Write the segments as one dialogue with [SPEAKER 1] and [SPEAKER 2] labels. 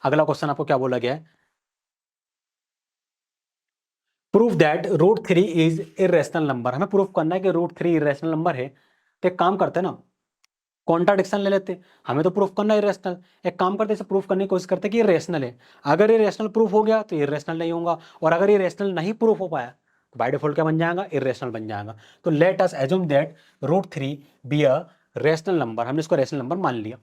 [SPEAKER 1] अगला क्वेश्चन आपको क्या बोला गया है, proof that root three is irrational number. हमें प्रूफ करना है कि रूट थ्री इरेशनल नंबर है। तो एक काम करते हैं ना, कॉन्ट्राडिक्शन ले लेते हैं। हमें तो प्रूफ करना है इरेशनल, एक काम करते हैं, इसे प्रूफ करने की कोशिश करते हैं कि ये रेशनल है। अगर ये रेशनल प्रूफ हो गया तो ये रेशनल नहीं होगा, और अगर ये रेशनल नहीं प्रूफ हो पाया तो बाय डिफॉल्ट क्या बन जाएगा, इरेशनल बन जाएगा। तो let us assume that root three be a rational number. हमने इसको रेशनल नंबर मान लिया।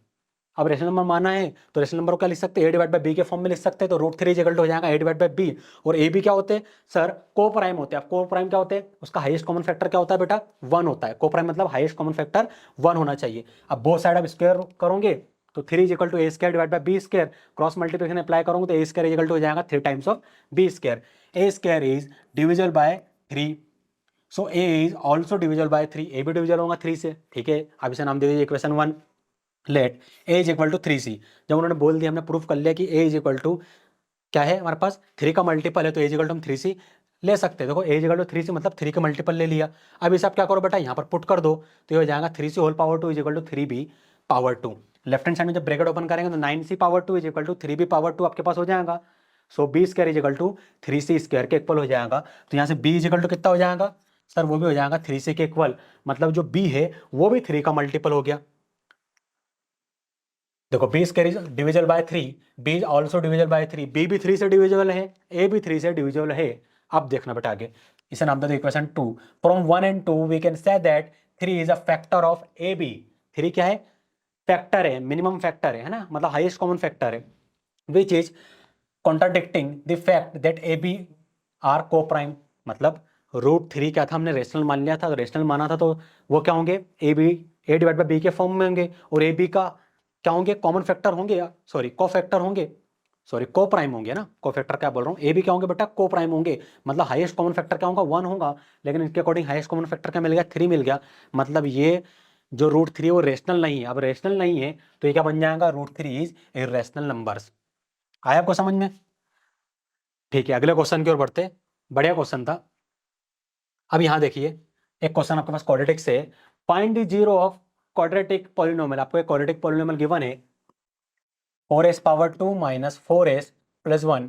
[SPEAKER 1] अब रेशनल नंबर माना है तो रेशनल नंबर को क्या लिख सकते हैं, ए डिवाइड बाई बी के फॉर्म में लिख सकते हैं। तो रूट थ्री इक्वल टू हो जाएगा ए डिवाइड बाई बी, और ए बी क्या होते हैं सर, को प्राइम होते हैं। अब को प्राइम क्या होते हैं, उसका हाईएस्ट कॉमन फैक्टर क्या होता है बेटा, वन होता है। को प्राइम मतलब हाईएस्ट कॉमन फैक्टर वन होना चाहिए। अब बोथ साइड आप स्क्वायर करोगे तो three equal to A square divide by B square, cross multiplication apply करोगे तो ए स्क्वायर इक्वल टू हो जाएगा three times of B square. A square is divisible by three, so A is also divisible by three. A भी divisible होगा three से, ठीक है। अब इसे नाम दे दीजिए equation one. Let A is equal to three C. जब उन्होंने बोल दिया, हमने प्रूफ कर लिया कि ए इज इक्वल टू क्या है, हमारे पास थ्री का मल्टीपल है, तो ए इज इक्वल टू हम थ्री सी ले सकते हैं। देखो A is equal to three C मतलब थ्री का मल्टीपल ले लिया। अब इसे आप क्या करो बेटा, यहाँ पर पुट कर दो, तो ये हो जाएगा three C whole power two is equal to three B power two. Left hand side में जब ब्रैकेट ओपन करेंगे तो nine C power two is equal to three B power two आपके पास हो जाएगा। So B square is equal to three C square के equal हो जाएगा। तो यहाँ से बी इज इक्वल टू कितना हो जाएगा सर, वो भी हो जाएगा थ्री सी के इक्वल, मतलब जो बी है वो भी थ्री का मल्टीपल हो गया। देखो B square is divisible by three, B is also divisible by three, B भी थ्री से डिविजिबल है, ए भी थ्री से डिविजिबल है। अब देखना बेटा आगे, इसे नाम दे दो equation two. From one and two we can say that three is a factor of A B. Three क्या है, फैक्टर है, मिनिमम फैक्टर है ना, मतलब हाईएस्ट कॉमन फैक्टर है, which is contradicting the fact that A B are coprime. मतलब root three क्या था, हमने रेशनल मान लिया था, तो रेशनल माना था तो वो क्या होंगे, A B, A divide by B के फॉर्म में होंगे, और ए बी का क्या होंगे, कॉमन फैक्टर होंगे, सॉरी को फैक्टर होंगे, सॉरी को प्राइम होंगे ना, को फैक्टर क्या बोल रहा हूँ, ए बी क्या होंगे बेटा, को प्राइम होंगे। मतलब हाईएस्ट कॉमन फैक्टर क्या होगा, वन होगा, लेकिन इसके अकॉर्डिंग हाईएस्ट कॉमन फैक्टर क्या मिल गया, थ्री मिल गया। मतलब ये जो रूट थ्री है वो रेशनल नहीं है। अब रेशनल नहीं है तो ये क्या बन जाएगा, root three is irrational numbers. आया आपको समझ में? ठीक है, अगले क्वेश्चन की ओर बढ़ते। बढ़िया क्वेश्चन था। अब यहाँ देखिए, एक क्वेश्चन आपके पास क्वाड्रेटिक से, find the zero of quadratic polynomial. आपको एक क्वाड्रेटिक पॉलिनोमियल गिवन है, four S power two minus four S plus one,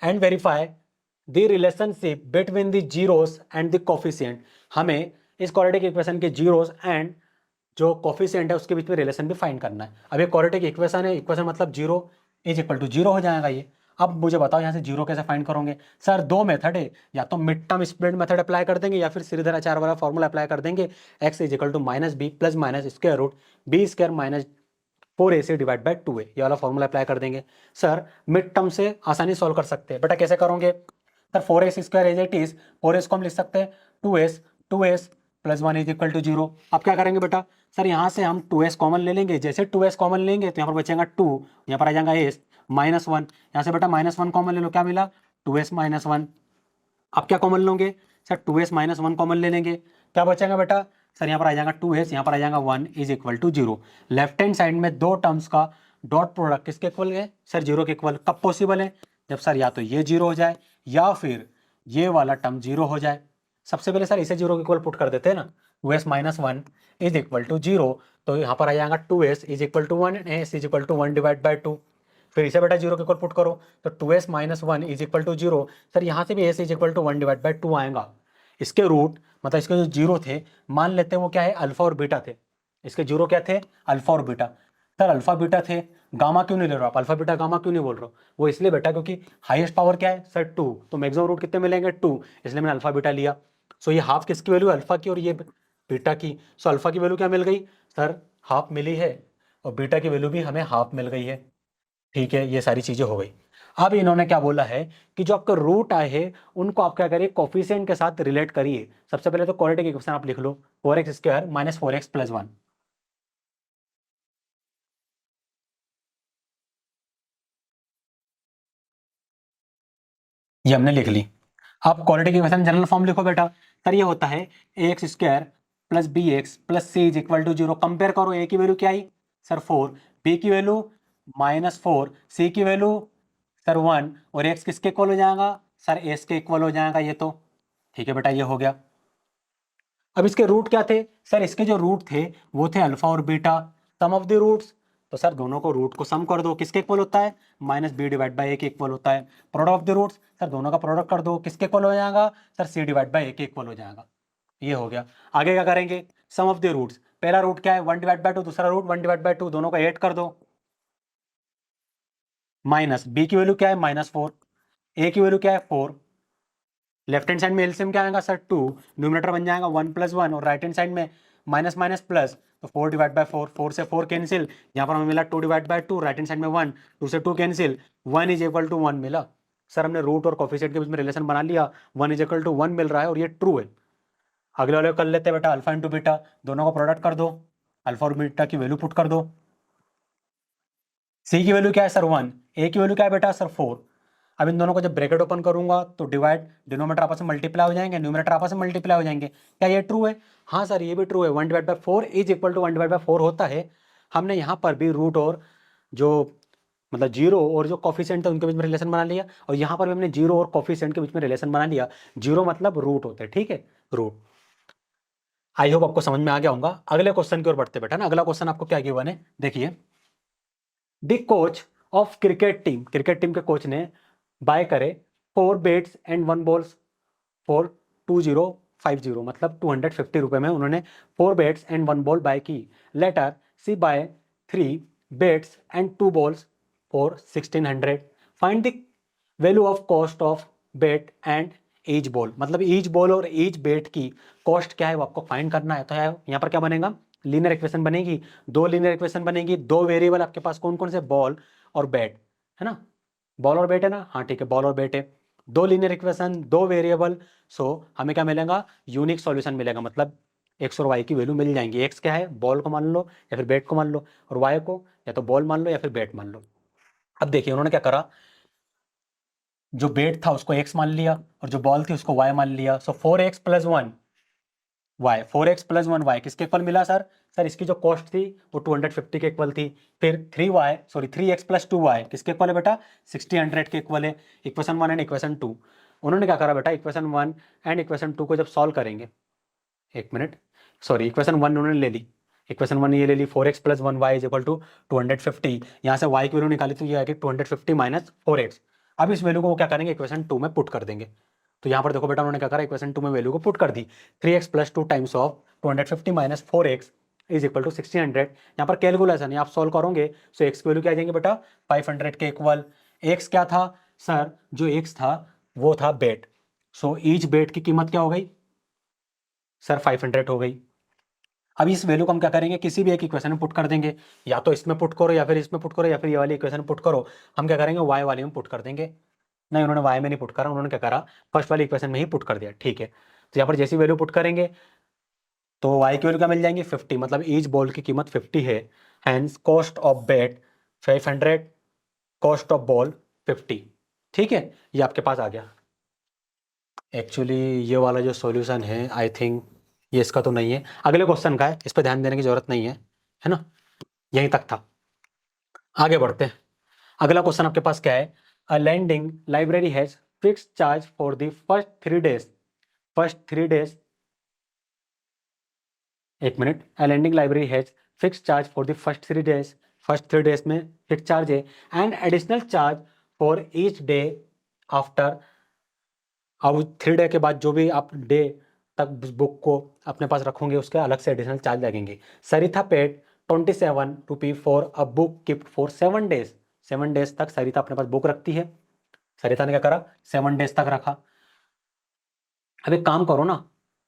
[SPEAKER 1] and verify the relationship between the zeros and the coefficient. हमें इस क्वाड्रेटिक इक्वेशन के zeros and जो coefficient है उसके बीच में रिलेशन भी फाइंड करना है। अब ये क्वाड्रेटिक इक्वेशन है, इक्वेशन मतलब zero is equal to zero हो जाएगा ये। अब मुझे बताओ यहाँ से जीरो कैसे फाइंड करोगे सर, दो मेथड है, या तो mid term split method apply कर देंगे या फिर श्रीधर आचार्य वाला फॉर्मूला अप्लाई कर देंगे, X is equal to minus B plus minus square root B square minus four A C divide by two A, ये वाला फॉर्मूला अप्लाई कर देंगे। सर मिड टर्म से आसानी सॉल्व कर सकते हैं बेटा, कैसे करोगे sir, four S square as it is, four S को हम लिख सकते हैं two S plus one is equal to zero. अब क्या करेंगे बेटा, सर यहाँ से हम टू एस कॉमन ले लेंगे, जैसे टू एस कॉमन लेंगे तो यहाँ पर बचेगा टू, यहाँ पर आ जाएगा एस माइनस वन, यहाँ से बेटा माइनस वन कॉमन ले लो, क्या मिला, टू एस माइनस वन। अब क्या कॉमन लोगे sir, two S minus one common ले लेंगे, क्या बचेगा बेटा सर, यहाँ पर आ जाएगा टू एस, यहाँ पर आ जाएगा one is equal to zero. Left hand side में दो टर्म्स का डॉट प्रोडक्ट किसके इक्वल है सर, जीरो के इक्वल। कब पॉसिबल है, जब सर या तो ये जीरो हो जाए या फिर ये वाला टर्म जीरो हो जाए। सबसे पहले सर इसे जीरो के इक्वल पुट कर देते हैं ना, two S minus one is equal to zero, तो यहाँ पर आ जाएगा two S is equal to one, S is equal to one divide by two. फिर इसे बेटा जीरो के इक्वल पुट करो, तो two S minus one is equal to zero. Sir यहाँ से भी S is equal to one divide by two आएगा। इसके रूट मतलब इसके जो जीरो थे, मान लेते हैं वो क्या है, अल्फा और बीटा थे। इसके जीरो क्या थे, अल्फा और बीटा। सर अल्फा बीटा थे, गामा क्यों नहीं ले रहे हो आप, अल्फा बीटा गामा क्यों नहीं बोल रहे हो, वो इसलिए बेटा क्योंकि हाईएस्ट पावर क्या है सर, टू, तो मैक्सिमम रूट कितने मिलेंगे, टू, इसलिए मैंने अल्फा बीटा लिया। सो ये हाफ किसकी वैल्यू, अल्फा की, और ये बीटा की। सो अल्फा की वैल्यू क्या मिल गई सर, हाफ मिली है, और बीटा की वैल्यू भी हमें हाफ मिल गई है। ठीक है, ये सारी चीजें हो गई। अब इन्होंने क्या बोला है कि जो आपका रूट आए हैं उनको आप क्या करिए, कोफिशिएंट के साथ रिलेट करिए। सबसे पहले तो क्वाड्रेटिक इक्वेशन आप लिख लो, four X square minus four X plus one. ये हमने लिख ली। अब क्वाड्रेटिक इक्वेशन जनरल फॉर्म लिखो बेटा। सर ये होता है A X square plus B X plus C is equal to zero. Compare करो, ए की वैल्यू क्या आई सर फोर, बी की वैल्यू माइनस फोर, सी की वैल्यू सर वन, और एक्स किसके इक्वल हो जाएगा सर, एस के इक्वल हो जाएगा ये तो। ठीक है बेटा, ये हो गया। अब इसके रूट क्या थे सर, इसके जो रूट थे वो थे अल्फा और beta, sum of the roots तो सर दोनों को रूट को सम कर दो, किसके इक्वल होता है, minus B divide by A के इक्वल होता है। Product of the roots, sir दोनों का प्रोडक्ट कर दो, किसके इक्वल हो जाएगा, sir C divide by A के इक्वल हो जाएगा। ये हो गया। आगे क्या करेंगे, सम ऑफ द रूट्स, पहला रूट क्या है 1 डिवाइड बाई 2, दूसरा रूट 1 डिवाइड बाई 2, दोनों को ऐड कर दो। माइनस बी की वैल्यू क्या है -4, ए की वैल्यू क्या है 4, लेफ्ट हैंड साइड में एलसीएम क्या आएगा सर 2, न्यूमरेटर बन जाएगा 1 + 1, और राइट हैंड साइड में माइनस माइनस प्लस, तो 4 डिवाइड बाई 4, 4 से 4 कैंसिल, यहाँ पर हमें मिला 2 divide by 2, right hand side में 1, 2 से 2 कैंसिल, 1 इज इक्वल टू 1 मिला। सर हमने रूट और कोफिशिएंट के बीच में रिलेशन बना लिया, 1 इज इक्वल टू 1 मिल रहा है और ये ट्रू है। अगले वाले को कर लेते हैं बेटा, अल्फा इंटू बीटा, दोनों को प्रोडक्ट कर दो, अल्फा और बीटा की वैल्यू पुट कर दो। सी की वैल्यू क्या है सर 1, ए की वैल्यू क्या है बेटा सर 4। अब इन दोनों को जब ब्रैकेट ओपन करूंगा तो डिवाइड, डिनोमीटर आपस में मल्टीप्लाई हो जाएंगे, न्यूमरेटर आपस में मल्टीप्लाई हो जाएंगे। क्या ये ट्रू है, हाँ सर ये भी ट्रू है, 1 divide by 4 is equal to 1 divide by 4 होता है। हमने यहाँ पर भी रूट और जो मतलब जीरो और जो कॉफिशिएंट है उनके बीच में रिलेशन बना लिया, और यहाँ पर भी हमने जीरो और कॉफिशिएंट के बीच में रिलेशन बना लिया। जीरो मतलब रूट होते हैं, ठीक है, रूट। आई होप आपको समझ में आ गया होगा। अगले क्वेश्चन की ओर बढ़ते बेटा ना, अगला क्वेश्चन आपको क्या गिवन है देखिए। The coach of cricket team के कोच ने बाय करे 4 बैट्स एंड 1 बॉल्स फॉर 2050, मतलब 250 रुपए में उन्होंने 4 बैट्स एंड 1 बॉल बाय की। Later she buy 3 bats and 2 balls for 1600, find the value of cost of bat and each ball, मतलब each ball और ईच बैट की कॉस्ट क्या है वो आपको फाइंड करना है। तो यहाँ पर क्या बनेगा, लीनियर इक्वेशन बनेगी, दो लीनियर इक्वेशन बनेगी, दो वेरिएबल आपके पास कौन कौन से, बॉल और बैट है ना, बॉल और बैट है ना, हाँ ठीक है, बॉल और बैट है, दो लीनियर इक्वेशन, दो वेरिएबल। सो हमें क्या मिलेगा, यूनिक सॉल्यूशन मिलेगा, मतलब एक्स और वाई की वैल्यू मिल जाएंगी। एक्स क्या है, बॉल को मान लो या फिर बैट को मान लो, और वाई को या तो बॉल मान लो या फिर बैट मान लो। अब देखिए उन्होंने क्या करा, जो बैट था उसको एक्स मान लिया और जो बॉल थी उसको वाई मान लिया। सो 4x + 1 वाई, 4x + 1 वाई किसके इक्वल मिला सर, सर इसकी जो कॉस्ट थी वो 250 के इक्वल थी। फिर 3x + 2 वाई किसके इक्वल है बेटा, 1600 के इक्वल है। इक्वेशन 1 एंड इक्वेशन 2, उन्होंने क्या करा बेटा, इक्वेशन 1 एंड इक्वेशन 2 को जब सॉल्व करेंगे, एक मिनट, सॉरी इक्वेशन 1 उन्होंने ले ली, इक्वेशन 1 ये ले ली, 4x + 1 वाई = 250, यहाँ से y की वैल्यू निकाली तो ये आएगी 250 - 4x। अब इस वैल्यू को वो क्या करेंगे, इक्वेशन 2 में पुट कर देंगे। तो यहाँ पर देखो बेटा उन्होंने क्या करा, इक्वेशन 2 में वैल्यू को पुट कर दी, 3x + 2 टाइम्स ऑफ 250 - 4x = 1600। यहाँ पर कैलकुलेशन है, आप सॉल्व करोगे तो x की वैल्यू क्या आ जाएंगे बेटा, 500 के इक्वल। x क्या था सर, जो x था वो था बेट, सो ईच बेट की कीमत क्या हो गई सर, 500 हो गई। अब इस वैल्यू को हम क्या करेंगे, किसी भी एक इक्वेशन में पुट कर देंगे, या तो इसमें पुट करो या फिर इसमें पुट करो या फिर ये वाली इक्वेशन पुट करो। हम क्या करेंगे, वाई वाले में पुट कर देंगे। नहीं, उन्होंने वाई में नहीं पुट करा, उन्होंने क्या करा, फर्स्ट वाली इक्वेशन में ही पुट कर दिया, ठीक है। तो यहाँ पर जैसी वैल्यू पुट करेंगे तो वाई की वैल्यू क्या मिल जाएंगी 50, मतलब ईच बॉल की कीमत 50 है। Hence cost of bat 500, cost of ball 50, ठीक है, ये आपके पास आ गया। एक्चुअली ये वाला जो सॉल्यूशन है आई थिंक ये इसका तो नहीं है, अगले क्वेश्चन का है, इस पर ध्यान देने की जरूरत नहीं है ना, यहीं तक था। आगे बढ़ते हैं, अगला क्वेश्चन आपके पास क्या है, a lending library has fix charge for the first 3 days, एक मिनट, a lending library has fix charge for the first 3 days में फिक्स चार्ज है, and additional charge for each day after. अब 3 डे के बाद जो भी आप डे तक बुक को अपने पास रखोगे उसके अलग से एडिशनल चार्ज लगेंगे। Sarita paid 27 rupee for a book gift for 7 days, 7 days तक सरिता अपने पास बुक रखती है। सरिता ने क्या करा, 7 डेज तक रखा। अब एक काम करो ना,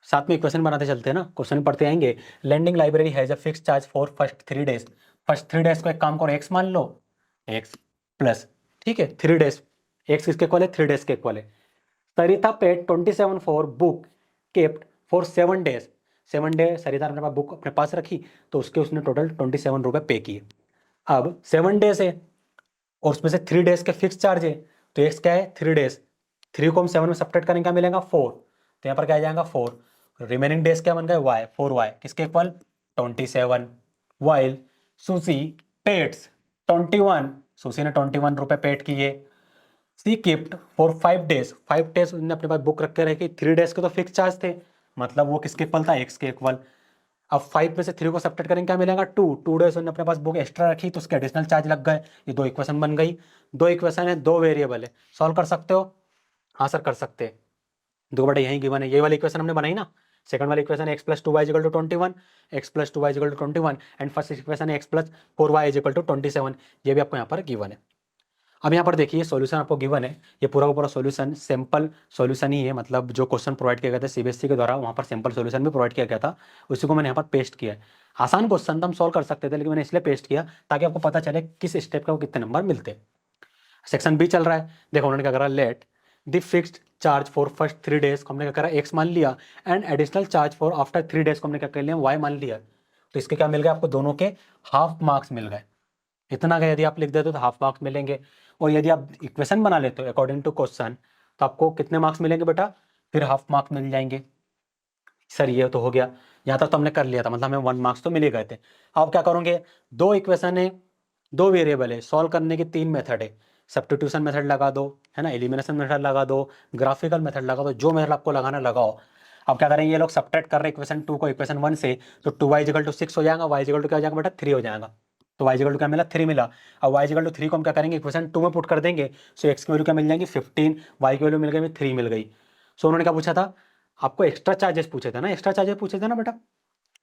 [SPEAKER 1] साथ में इक्वेशन बनाते चलते हैं ना, क्वेश्चन पढ़ते आएंगे। Lending library has a fix charge for first 3 days को एक काम करो, एक्स मान लो, एक्स प्लस, ठीक है, 3 डेज, एक्स किसके इक्वल है, 3 डेज के इक्वल है। Sarita paid 27 for book kept for 7 days, 7 day Sarita ने अपने पास बुक अपने पास रखी तो उसके उसने टोटल 27 रुपये पे किए। अब 7 डेज है और उसमें से 3 डेज के फिक्स चार्ज है, तो एक्स क्या है 3 डेज, 3 को हम 7 में सब्ट्रैक्ट करेंगे क्या मिलेगा 4, तो यहाँ पर क्या आ जाएगा 4, रिमेनिंग डेज क्या बन गए वाई, 4y किसके इक्वल 27, वाइल सुसी पेड्स 21, सुसी ने 21 रुपये पेड किए। सी कीप्ट फॉर 5 डेज, 5 डेज उन्होंने अपने पास बुक रख के रखी, 3 डेज के तो फिक्स चार्ज थे, मतलब वो किसके इक्वल था, एक्स के इक्वल। अब 5 में से 3 को सब्ट्रैक्ट करेंगे क्या मिलेगा 2 डेज ने अपने पास बुक एक्स्ट्रा रखी तो उसके एडिशनल चार्ज लग गए। ये 2 इक्वेशन बन गई। 2 इक्वेशन है, 2 वेरिएबल है, सॉल्व कर सकते हो? हाँ सर कर सकते हैं। 2 बटा यहीं गिवन है, ये वाली इक्वेशन हमने बनाई ना। सेकंड वाली इक्वेशन है x+2y=21, x+2y=21 and first equation है x+4y=27। ये भी आपको यहाँ पर गिवन है। अब यहाँ पर देखिए सॉल्यूशन आपको गिवन है, ये पूरा का पूरा सॉल्यूशन सैंपल सॉल्यूशन ही है, मतलब जो क्वेश्चन प्रोवाइड किया गया था सीबीएसई के द्वारा, वहाँ पर सैंपल सॉल्यूशन भी प्रोवाइड किया गया था, उसी को मैंने यहाँ पर पेस्ट किया है। आसान क्वेश्चन था, हम सॉल्व कर सकते थे, लेकिन मैंने इसलिए पेस्ट किया ताकि आपको पता चले किस स्टेप का कितने नंबर मिलते हैं। सेक्शन बी चल रहा है, देखो उन्होंने क्या करा, let the fixed charge for first 3 days को हमने क्या करा x मान लिया, and additional charge for after 3 days को हमने क्या कर लिया y मान लिया। तो इसके क्या मिल गए आपको, दोनों के हाफ मार्क्स मिल गए। इतना का यदि आप लिख देते हो तो हाफ मार्क्स मिलेंगे, और यदि आप इक्वेशन बना लेते हो अकॉर्डिंग टू क्वेश्चन तो आपको कितने मार्क्स मिलेंगे बेटा, फिर हाफ मार्क्स मिल जाएंगे। सर ये तो हो गया, यहाँ तक तो हमने कर लिया था, मतलब हमें 1 मार्क्स तो मिल ही गए थे। अब क्या करोगे, 2 इक्वेशन है, 2 वेरिएबल है, सॉल्व करने के 3 मेथड है। सब्स्टिट्यूशन मेथड लगा दो, है ना, एलिमिनेशन मेथड लगा दो, ग्राफिकल मेथड लगा दो, जो मेथड आपको लगाना लगाओ। अब क्या करेंगे, ये लोग सब्ट्रैक्ट कर रहे हैं इक्वेशन 2 को इक्वेशन 1 से, तो 2y=6 हो जाएगा, y= क्या हो जाएगा बेटा 3 हो जाएगा। तो y= क्या मिला 3 मिला। अब y=3 को हम क्या करेंगे, इक्वेशन 2 में पुट कर देंगे। सो x की वैल्यू क्या मिल जाएंगी 15, y की वैल्यू मिल गई 3 मिल गई। सो उन्होंने क्या पूछा था, आपको एक्स्ट्रा चार्जेस पूछे थे ना, एक्स्ट्रा चार्जेस पूछे थे ना बेटा,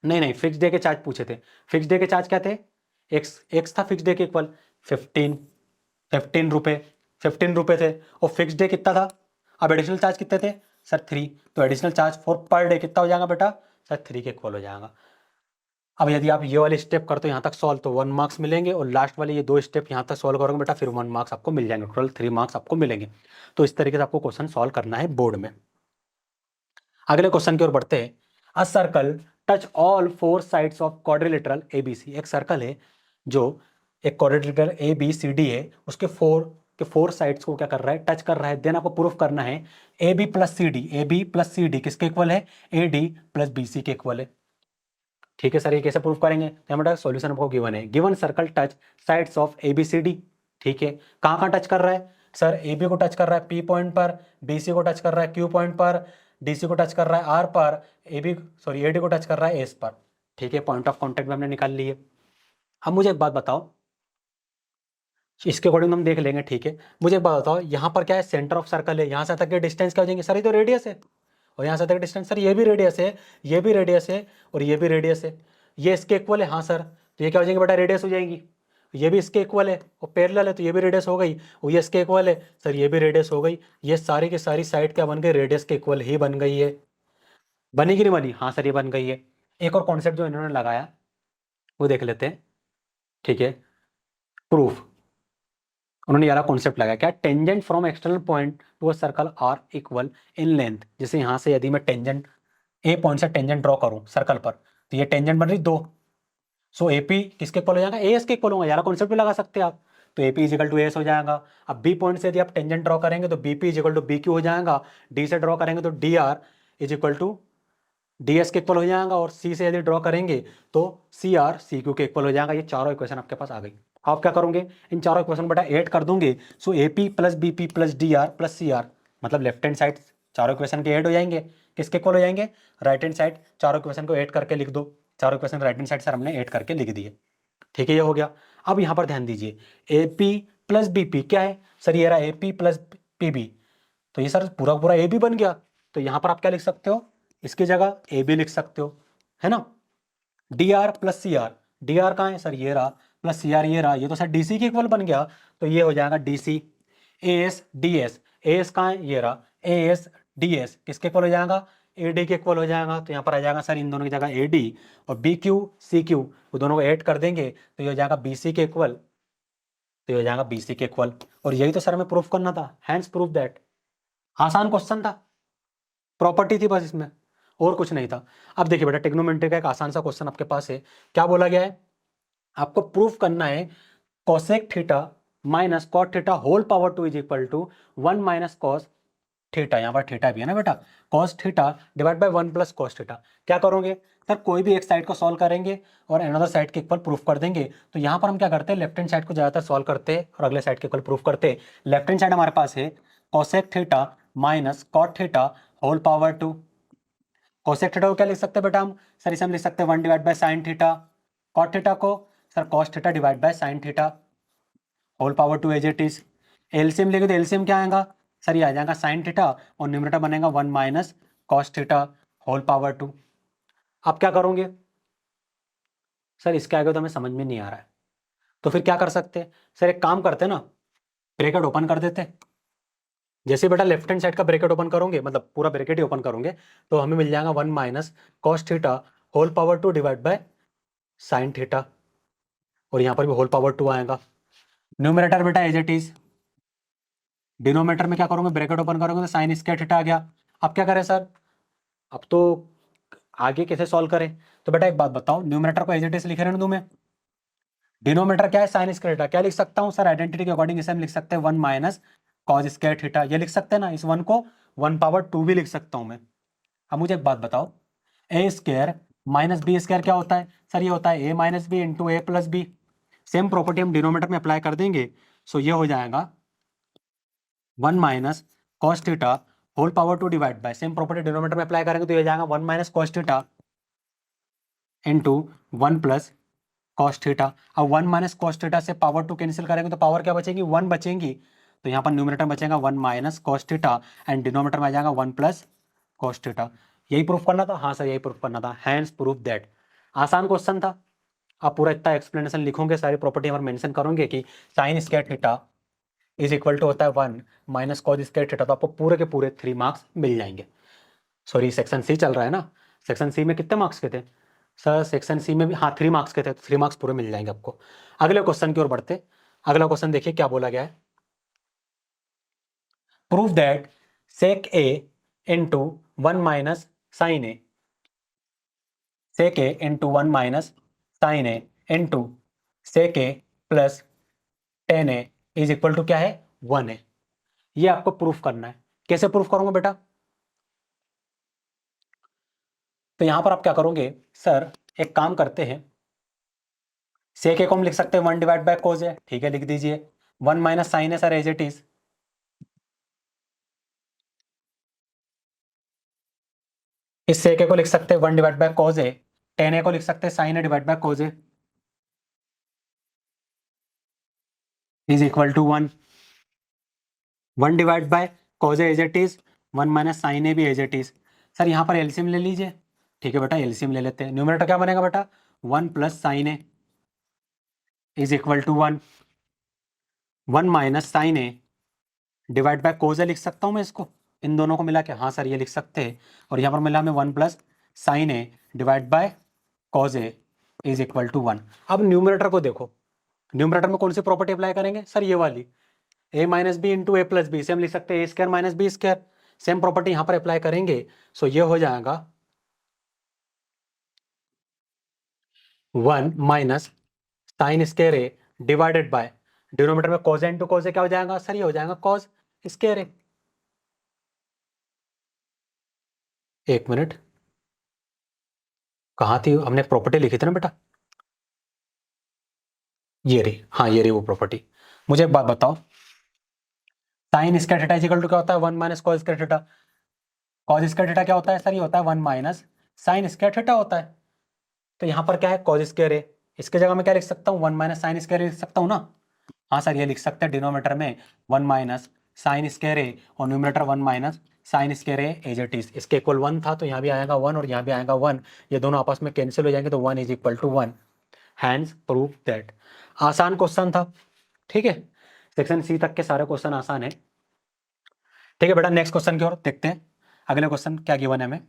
[SPEAKER 1] नहीं नहीं फिक्स डे के चार्ज पूछे थे। फिक्स डे के चार्ज क्या थे, एक्स था फिक्स डे के इक्वल 15, 15 रुपये, 15 रुपये थे, और फिक्स डे कितना था। अब एडिशनल चार्ज कितने थे सर 3, तो additional charge for per day कितना हो जाएगा बेटा सर 3 के इक्वल हो जाएगा। अब यदि आप ये वाले स्टेप करते हो यहाँ तक सॉल्व तो 1 मार्क्स मिलेंगे, और लास्ट वाले ये 2 स्टेप यहाँ तक सॉल्व करोगे बेटा फिर 1 मार्क्स आपको मिल जाएंगे, टोटल 3 मार्क्स आपको मिलेंगे। तो इस तरीके से आपको क्वेश्चन सॉल्व करना है बोर्ड में। अगले क्वेश्चन की ओर बढ़ते हैं। A circle touch all 4 sides of quadrilateral ABC, एक सर्कल है जो एक क्वाड्रिलेटरल एबीसीडी है, उसके 4 साइड्स को क्या कर रहा है, टच कर रहा है। देन आपको प्रूफ करना है A B plus C D किसके इक्वल है, A D plus B C के इक्वल है। ठीक है सर, ये कैसे प्रूफ करेंगे, तो हमारा सॉल्यूशन आपको गिवन है, given circle touch sides of A B C D. ठीक है, कहाँ कहाँ टच कर रहा है सर, ए बी को टच कर रहा है पी पॉइंट पर, बी सी को टच कर रहा है क्यू पॉइंट पर, डी सी को टच कर रहा है आर पर, ए डी को टच कर रहा है एस पर। ठीक है, पॉइंट ऑफ कॉन्टेक्ट भी हमने निकाल ली है। अब मुझे एक बात बताओ, इसके अकॉर्डिंग हम देख लेंगे। ठीक है, मुझे एक बात बताओ, यहाँ पर क्या है, सेंटर ऑफ सर्कल है, यहाँ से तक के डिस्टेंस क्या हो जाएंगे सर, ये तो रेडियस है, और यहाँ से तक डिस्टेंस सर ये भी रेडियस है, ये भी रेडियस है, और ये भी रेडियस है, ये इसके इक्वल है। हाँ सर, तो ये क्या हो जाएंगे बेटा, रेडियस हो जाएंगी। ये भी इसके इक्वल है और पैरेलल है, तो ये भी रेडियस हो गई, और ये इसके इक्वल है सर, ये भी रेडियस हो गई। ये सारी की सारी साइड क्या बन गई, रेडियस के इक्वल ही बन गई है। बनी कि नहीं बनी, हाँ सर ये बन गई है। एक और कॉन्सेप्ट जो इन्होंने लगाया वो देख लेते हैं। ठीक है, प्रूफ, उन्होंने यार कॉन्सेप्ट लगाया क्या, tangent from external point to a circle are equal in length. जैसे यहाँ से यदि मैं टेंजेंट ए पॉइंट से टेंजेंट ड्रॉ करूँ सर्कल पर, तो ये टेंजेंट बन रही 2, सो एपी किसके इक्वल हो जाएगा, ए एस के इक्वल होगा, यार कॉन्सेप्ट भी लगा सकते हैं आप। तो एपी इजिकल टू एस हो जाएगा। अब बी पॉइंट से यदि आप टेंजेंट ड्रॉ करेंगे तो BP is equal to B Q हो जाएगा, डी से ड्रॉ करेंगे तो D R is equal to D S के इक्वल हो जाएगा, और सी से यदि ड्रॉ करेंगे तो सी आर सी क्यू के इक्वल हो जाएगा। ये चारों इक्वेशन आपके पास आ गई। आप क्या करोगे, इन चारों इक्वेशन बेटा ऐड कर दूंगे। So A P plus B P plus D R plus C R, मतलब लेफ्ट हैंड साइड चारों इक्वेशन के ऐड हो जाएंगे, किसके इक्वल हो जाएंगे, राइट हैंड साइड चारों इक्वेशन को ऐड करके लिख दो। चारों equation right hand side sir हमने ऐड करके लिख दिए। ठीक है, ये हो गया। अब यहाँ पर ध्यान दीजिए, A P plus B P क्या है सर, ये रहा A P plus P B, तो ये सर पूरा पूरा ए बी बन गया। तो यहाँ पर आप क्या लिख सकते हो, इसकी जगह ए बी लिख सकते हो, है ना। D R plus C R, D R कहाँ है सर, ये रहा, प्लस सी आर ये रहा, ये तो सर डी सी के इक्वल बन गया, तो ये हो जाएगा D C. A S D S, A S कहाँ है, ये रहा, ए एस डी एस किसके इक्वल हो जाएगा, ए डी के इक्वल हो जाएगा। तो यहाँ पर आ जाएगा सर इन दोनों की जगह ए डी, और बी क्यू सी क्यू, वो दोनों को ऐड कर देंगे तो ये हो जाएगा बी सी के इक्वल, तो ये हो जाएगा बी सी के इक्वल। और यही तो सर हमें प्रूफ करना था, हैंस प्रूफ दैट। आसान क्वेश्चन था, प्रॉपर्टी थी बस इसमें, और कुछ नहीं था। अब देखिए बेटा, टेक्नोमेट्री का एक आसान सा क्वेश्चन आपके पास है। क्या बोला गया है, आपको प्रूफ करना है cosec theta minus cot theta whole power 2 is equal to 1 minus cos theta. यहाँ पर थीटा भी है ना बेटा, cos theta divide by 1 plus cos theta. क्या करोगे सर, कोई भी एक साइड को सॉल्व करेंगे और अनदर साइड के इक्वल प्रूफ कर देंगे। तो यहाँ पर हम क्या करते हैं, लेफ्ट हैंड साइड को ज़्यादातर सॉल्व करते हैं और अगले साइड के इक्वल प्रूफ करते हैं। लेफ्ट हैंड साइड हमारे पास है cosec theta minus cot theta whole power 2, cosec theta को क्या लिख सकते हैं बेटा हम? सर इसे हम लिख सकते हैं 1 divide by sine theta. Cot theta को sir cos theta divide by sine theta whole power two as it is. LCM लेंगे तो एलसीएम क्या आएगा सर? ये आ जाएगा साइन थीटा और न्यूमरेटर बनेगा 1 minus cos theta whole power two. अब क्या करोगे सर? इसके आगे तो हमें समझ में नहीं आ रहा है, तो फिर क्या कर सकते हैं सर? एक काम करते हैं ना, ब्रैकेट ओपन कर देते हैं। जैसे बेटा लेफ्ट हैंड साइड का ब्रैकेट ओपन करोगे, मतलब पूरा ब्रैकेट ही ओपन करोगे, तो हमें मिल जाएगा 1 minus cos theta whole power two divide by sine theta, और यहाँ पर भी होल पावर टू आएगा। न्यूमरेटर बेटा एज इट इज, डिनोमीटर में क्या करोगे? ब्रैकेट ओपन करोगे तो साइन स्क्वायर थीटा आ गया। अब क्या करें सर? अब तो आगे कैसे सॉल्व करें? तो बेटा एक बात बताओ, न्यूमरेटर को एज इट इज लिखे रहने दूं मैं, डिनोमीटर क्या है? Sign square theta. क्या लिख सकता हूँ सर? आइडेंटिटी के अकॉर्डिंग इसे हम लिख सकते हैं 1 माइनस कॉज स्क्वायर थीटा, ये लिख सकते हैं ना। इस 1 को 1 पावर 2 भी लिख सकता हूँ मैं। अब मुझे एक बात बताओ, A square minus B square क्या होता है सर? ये होता है A minus B into A plus B. Same property हम डिनोमीटर में अप्लाई कर देंगे, सो ये हो जाएगा 1 minus cos theta whole power two divide by, same property denominator में अप्लाई करेंगे तो ये जाएगा 1 minus cos theta into 1 plus cos theta. अब 1 माइनस कॉस थीटा से पावर 2 कैंसिल करेंगे तो पावर क्या बचेगी? 1 बचेंगी। तो यहाँ पर न्यूमरेटर बचेगा 1 minus cos theta and denominator में आ जाएगा 1 प्लस कॉस थीटा। यही प्रूफ करना था? हाँ सर यही प्रूफ करना था। Hence proof that. आसान क्वेश्चन था। आप पूरा इतना एक्सप्लेनेशन लिखोगे, सारी प्रॉपर्टी हमारे मेंशन करोगे कि sine square theta is equal to होता है 1 माइनस कॉस स्क्वायर थीटा, तो आपको पूरे के पूरे 3 मार्क्स मिल जाएंगे। सॉरी सेक्शन सी चल रहा है ना, सेक्शन सी में कितने मार्क्स के थे सर? सेक्शन सी में भी हाँ 3 मार्क्स के थे, तो 3 मार्क्स पूरे मिल जाएंगे आपको। अगले क्वेश्चन की ओर बढ़ते। अगला क्वेश्चन देखिए क्या बोला गया है। Prove that sec A into 1 minus sine A, sec A into 1 minus sine A into sec A plus tan A is equal to क्या है? 1 है। ये आपको प्रूफ करना है। कैसे प्रूफ करूंगा बेटा? तो यहां पर आप क्या करोगे सर? एक काम करते हैं, सेक ए को हम लिख सकते हैं 1 डिवाइड बाय कोज है, ठीक है लिख दीजिए। 1 माइनस साइन है सर एज इट इज, इस सेक ए को लिख सकते हैं 1 divide by cos A, tan A को लिख सकते हैं sine A divide by cos A is equal to 1। 1 divide by cos A as it is, 1 minus sine A भी एज इट इज। सर यहाँ पर एलसीएम ले लीजिए, ठीक है बेटा एलसीएम ले लेते हैं। न्यूमरेटर क्या बनेगा बेटा? 1 plus sine A is equal to 1। 1 minus sine A divide by cos A लिख सकता हूँ मैं इसको, इन दोनों को मिला के? हाँ सर ये लिख सकते हैं। और यहाँ पर मिला हमें 1 plus sine A divide by cos A is equal to 1। अब न्यूमरेटर को देखो, न्यूमरेटर में कौन सी प्रॉपर्टी अप्लाई करेंगे सर? ये वाली, A minus B into A plus B, से हम लिख सकते हैं A square minus B square. Same property यहाँ पर अप्लाई करेंगे, सो ये हो जाएगा 1 minus sine square A divided by, denominator में कॉज ए इंटू कॉज ए क्या हो जाएगा सर? ये हो जाएगा कॉज स्क्वायर ए। एक मिनट, कहाँ थी? हमने प्रॉपर्टी लिखी थी ना बेटा, ये रही। हाँ ये रही वो प्रॉपर्टी। मुझे एक बात बताओ, sine square theta equal to क्या होता है? 1 minus cos square theta. Cos square theta क्या होता है सर? ये होता है 1 माइनस साइन स्क्वायर थीटा होता है। तो यहाँ पर क्या है? कॉस स्क्वायर है। इसके जगह मैं क्या लिख सकता हूँ? 1 माइनस साइन स्क्वायर लिख सकता हूँ ना। हाँ सर ये लिख सकते हैं, डिनोमीटर में 1 माइनस साइन स्क्वायर है और न्यूमरेटर 1 माइनस साइन स्क्वायर है एज इट इज। इसके इक्वल 1 था तो यहाँ भी आएगा 1 और यहाँ भी आएगा 1, ये दोनों आपस में कैंसिल हो जाएंगे तो 1 is equal to 1। Hence proof that. आसान क्वेश्चन था, ठीक है। सेक्शन सी तक के सारे क्वेश्चन आसान है, ठीक है बेटा। नेक्स्ट क्वेश्चन की ओर देखते हैं। अगले क्वेश्चन क्या गिवन है हमें।